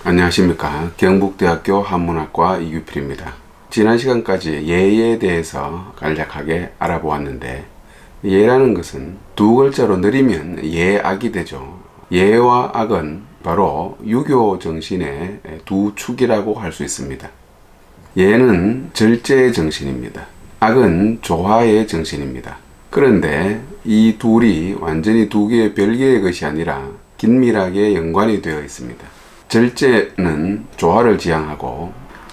안녕하십니까. 경북대학교 한문학과 이규필입니다. 지난 시간까지 예에 대해서 간략하게 알아보았는데, 예라는 것은 두 글자로 늘리면 예악이 되죠. 예와 악은 바로 유교 정신의 두 축이라고 할 수 있습니다. 예는 절제의 정신입니다. 악은 조화의 정신입니다. 그런데 이 둘이 완전히 두 개의 별개의 것이 아니라 긴밀하게 연관이 되어 있습니다. 절제는 조화를 지향하고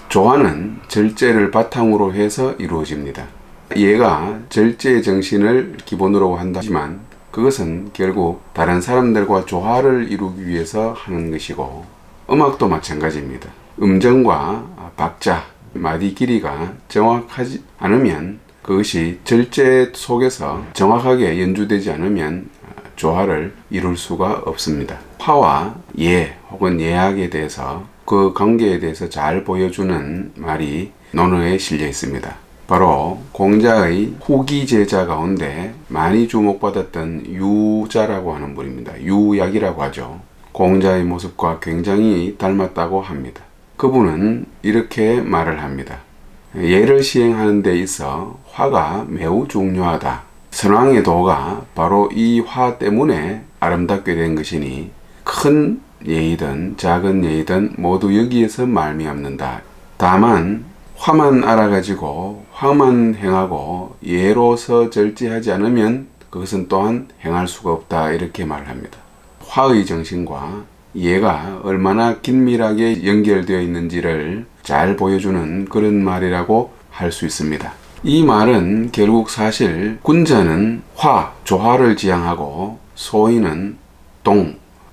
조화는 절제를 바탕으로 해서 이루어집니다. 예가 절제의 정신을 기본으로 한다지만 그것은 결국 다른 사람들과 조화를 이루기 위해서 하는 것이고, 음악도 마찬가지입니다. 음정과 박자, 마디 길이가 정확하지 않으면, 그것이 절제 속에서 정확하게 연주되지 않으면 조화를 이룰 수가 없습니다. 화와 예 혹은 예악에 대해서, 그 관계에 대해서 잘 보여주는 말이 논어에 실려 있습니다. 바로 공자의 후기 제자 가운데 많이 주목받았던 유자라고 하는 분입니다. 유약이라고 하죠. 공자의 모습과 굉장히 닮았다고 합니다. 그분은 이렇게 말을 합니다. 예를 시행하는 데 있어 화가 매우 중요하다. 선왕의 도가 바로 이 화 때문에 아름답게 된 것이니 큰 예이든 작은 예이든 모두 여기에서 말미암는다. 다만 화만 알아가지고 화만 행하고 예로서 절제하지 않으면 그것은 또한 행할 수가 없다, 이렇게 말을 합니다. 화의 정신과 예가 얼마나 긴밀하게 연결되어 있는지를 잘 보여주는 그런 말이라고 할 수 있습니다. 이 말은 결국 사실 군자는 화, 조화를 지향하고 소인은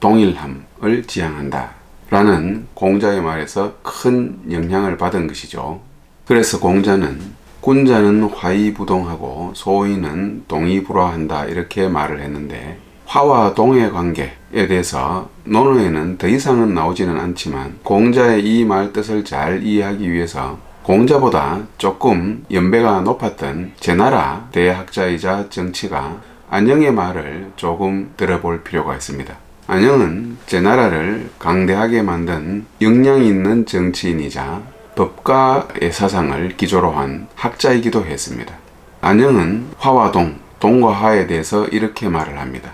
동일함을 지향한다 라는 공자의 말에서 큰 영향을 받은 것이죠. 그래서 공자는 군자는 화이부동하고 소인은 동이불화한다, 이렇게 말을 했는데, 화와 동의 관계에 대해서 논어에는 더 이상은 나오지는 않지만 공자의 이 말 뜻을 잘 이해하기 위해서 공자보다 조금 연배가 높았던 제나라 대학자이자 정치가 안영의 말을 조금 들어볼 필요가 있습니다. 안영은 제나라를 강대하게 만든 역량 있는 정치인이자 법가의 사상을 기조로 한 학자이기도 했습니다. 안영은 화와 동과 화에 대해서 이렇게 말을 합니다.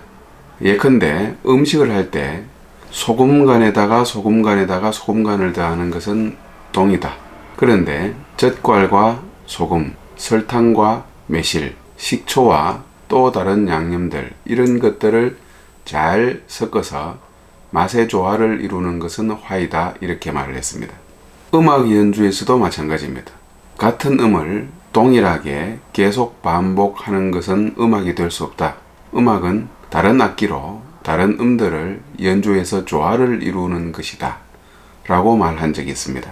예컨대 음식을 할 때 소금간에다가 소금간을 더하는 것은 동이다. 그런데 젓갈과 소금, 설탕과 매실, 식초와 또 다른 양념들, 이런 것들을 잘 섞어서 맛의 조화를 이루는 것은 화이다, 이렇게 말을 했습니다. 음악 연주에서도 마찬가지입니다. 같은 음을 동일하게 계속 반복하는 것은 음악이 될 수 없다. 음악은 다른 악기로 다른 음들을 연주해서 조화를 이루는 것이다 라고 말한 적이 있습니다.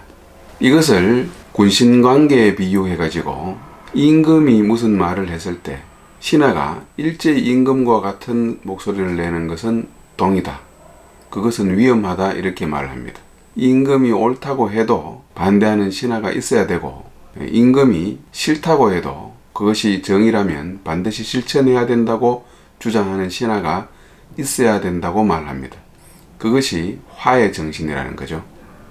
이것을 군신관계에 비유해가지고 임금이 무슨 말을 했을 때 신하가 일제히 임금과 같은 목소리를 내는 것은 동이다. 그것은 위험하다, 이렇게 말을 합니다. 임금이 옳다고 해도 반대하는 신하가 있어야 되고, 임금이 싫다고 해도 그것이 정의라면 반드시 실천해야 된다고 주장하는 신하가 있어야 된다고 말합니다. 그것이 화의 정신이라는 거죠.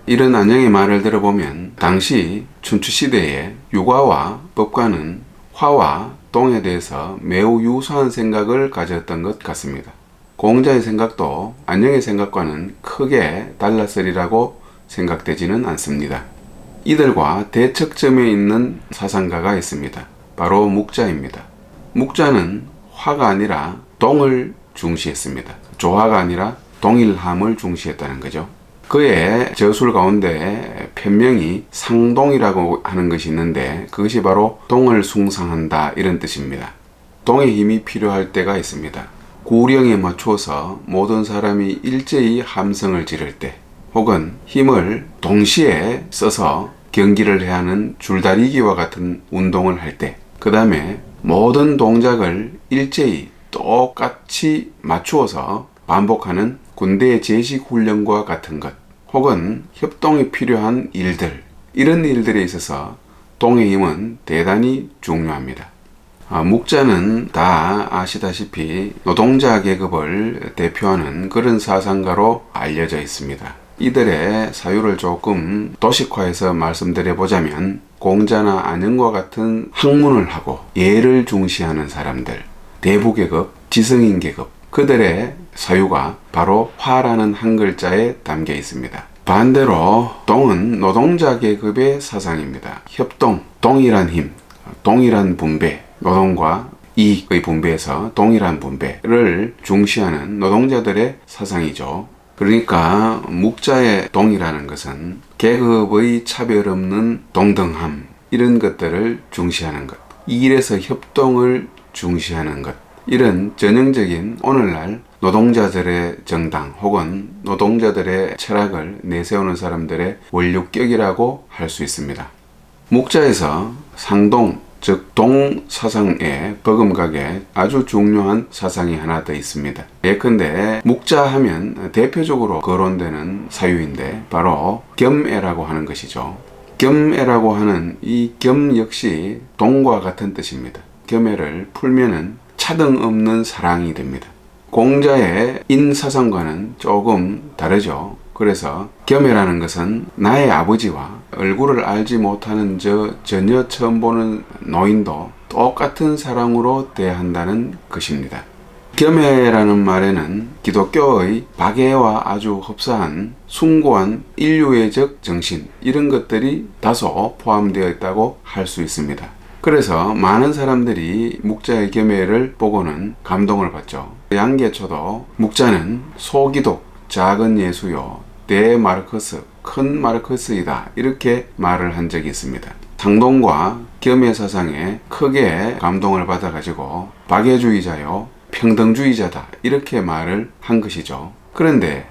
이런 안영의 말을 들어보면 당시 춘추시대에 유가와 법가는 화와 동에 대해서 매우 유사한 생각을 가졌던 것 같습니다. 공자의 생각도 안영의 생각과는 크게 달랐으리라고 생각되지는 않습니다. 이들과 대척점에 있는 사상가가 있습니다. 바로 묵자입니다. 묵자는 화가 아니라 동을 중시했습니다. 조화가 아니라 동일함을 중시했다는 거죠. 그의 저술 가운데 편명이 상동이라고 하는 것이 있는데, 그것이 바로 동을 숭상한다, 이런 뜻입니다. 동의 힘이 필요할 때가 있습니다. 구령에 맞추어서 모든 사람이 일제히 함성을 지를 때, 혹은 힘을 동시에 써서 경기를 해야 하는 줄다리기와 같은 운동을 할 때, 그 다음에 모든 동작을 일제히 똑같이 맞추어서 반복하는 군대의 제식 훈련과 같은 것, 혹은 협동이 필요한 일들, 이런 일들에 있어서 동의 힘은 대단히 중요합니다. 묵자는 다 아시다시피 노동자 계급을 대표하는 그런 사상가로 알려져 있습니다. 이들의 사유를 조금 도식화해서 말씀드려보자면 공자나 안영과 같은 학문을 하고 예를 중시하는 사람들, 대부계급, 지성인 계급, 그들의 사유가 바로 화라는 한 글자에 담겨 있습니다. 반대로 동은 노동자 계급의 사상입니다. 협동, 동일한 힘, 동일한 분배, 노동과 이익의 분배에서 동일한 분배를 중시하는 노동자들의 사상이죠. 그러니까 묵자의 동이라는 것은 계급의 차별 없는 동등함, 이런 것들을 중시하는 것, 일에서 협동을 중시하는 것, 이런 전형적인 오늘날 노동자들의 정당 혹은 노동자들의 철학을 내세우는 사람들의 원류격이라고 할 수 있습니다. 묵자에서 상동, 즉 동사상에 버금가게 아주 중요한 사상이 하나 더 있습니다. 예컨대 묵자 하면 대표적으로 거론되는 사유인데 바로 겸애라고 하는 것이죠. 겸애라고 하는 이 겸 역시 동과 같은 뜻입니다. 겸애를 풀면은 차등 없는 사랑이 됩니다. 공자의 인사상과는 조금 다르죠. 그래서 겸애라는 것은 나의 아버지와 얼굴을 알지 못하는 전혀 처음 보는 노인도 똑같은 사랑으로 대한다는 것입니다. 겸애라는 말에는 기독교의 박애와 아주 흡사한 숭고한 인류애적 정신, 이런 것들이 다소 포함되어 있다고 할 수 있습니다. 그래서 많은 사람들이 묵자의 겸애를 보고는 감동을 받죠. 양계초도 묵자는 소기독, 작은 예수요, 대마르크스, 큰 마르크스이다, 이렇게 말을 한 적이 있습니다. 상동과 겸애 사상에 크게 감동을 받아가지고 박애주의자요, 평등주의자다, 이렇게 말을 한 것이죠. 그런데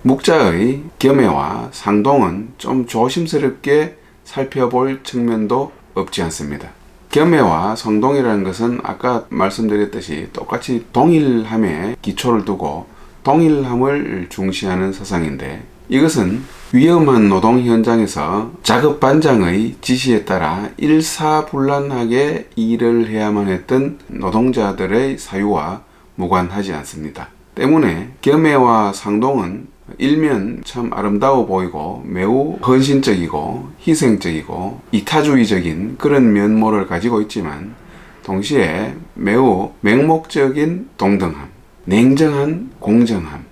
묵자의 겸애와 상동은 좀 조심스럽게 살펴볼 측면도 없지 않습니다. 겸애와 상동이라는 것은 아까 말씀드렸듯이 똑같이 동일함에 기초를 두고 동일함을 중시하는 사상인데, 이것은 위험한 노동 현장에서 작업 반장의 지시에 따라 일사불란하게 일을 해야만 했던 노동자들의 사유와 무관하지 않습니다. 때문에 겸애와 상동은 일면 참 아름다워 보이고 매우 헌신적이고 희생적이고 이타주의적인 그런 면모를 가지고 있지만 동시에 매우 맹목적인 동등함, 냉정한 공정함,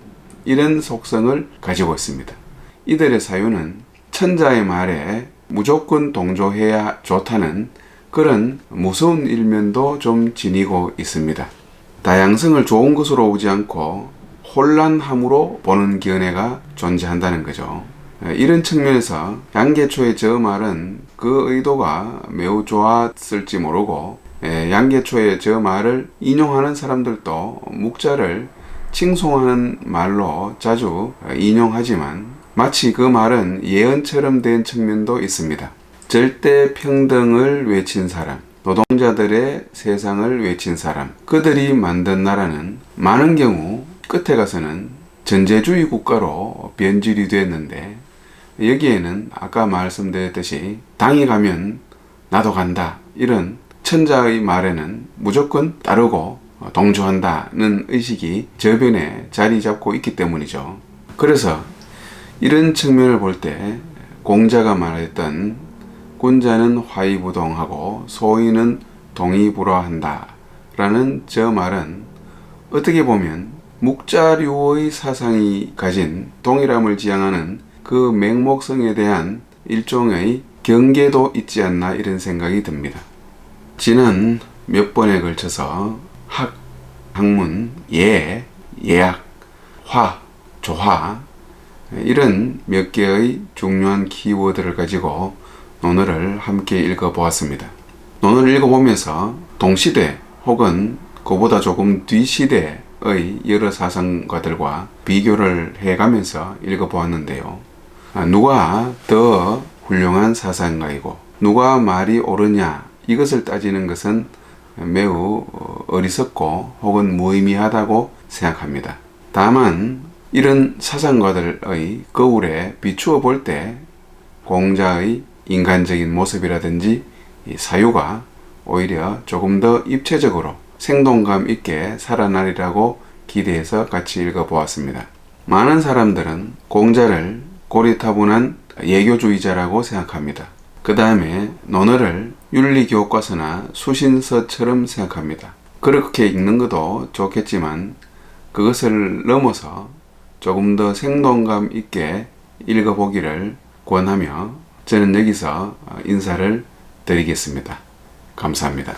이런 속성을 가지고 있습니다. 이들의 사유는 천자의 말에 무조건 동조해야 좋다는 그런 무서운 일면도 좀 지니고 있습니다. 다양성을 좋은 것으로 보지 않고 혼란함으로 보는 견해가 존재한다는 거죠. 이런 측면에서 양계초의 저 말은 그 의도가 매우 좋았을지 모르고, 양계초의 저 말을 인용하는 사람들도 묵자를 칭송하는 말로 자주 인용하지만 마치 그 말은 예언처럼 된 측면도 있습니다. 절대 평등을 외친 사람, 노동자들의 세상을 외친 사람, 그들이 만든 나라는 많은 경우 끝에 가서는 전제주의 국가로 변질이 됐는데, 여기에는 아까 말씀드렸듯이 당이 가면 나도 간다, 이런 천자의 말에는 무조건 따르고 동조한다는 의식이 저변에 자리 잡고 있기 때문이죠. 그래서 이런 측면을 볼 때 공자가 말했던 군자는 화의부동하고 소인은 동의불화한다 라는 저 말은 어떻게 보면 묵자류의 사상이 가진 동일함을 지향하는 그 맹목성에 대한 일종의 경계도 있지 않나, 이런 생각이 듭니다. 지난 몇 번에 걸쳐서 학, 학문, 예, 예학, 화, 조화, 이런 몇 개의 중요한 키워드를 가지고 논어를 함께 읽어보았습니다. 논어를 읽어보면서 동시대 혹은 그보다 조금 뒤시대의 여러 사상가들과 비교를 해가면서 읽어보았는데요. 누가 더 훌륭한 사상가이고 누가 말이 옳으냐, 이것을 따지는 것은 매우 어리석고 혹은 무의미하다고 생각합니다. 다만 이런 사상가들의 거울에 비추어 볼 때 공자의 인간적인 모습이라든지 사유가 오히려 조금 더 입체적으로 생동감 있게 살아나리라고 기대해서 같이 읽어보았습니다. 많은 사람들은 공자를 고리타분한 예교주의자라고 생각합니다. 그 다음에 논어를 윤리교과서나 수신서처럼 생각합니다. 그렇게 읽는 것도 좋겠지만 그것을 넘어서 조금 더 생동감 있게 읽어보기를 권하며 저는 여기서 인사를 드리겠습니다. 감사합니다.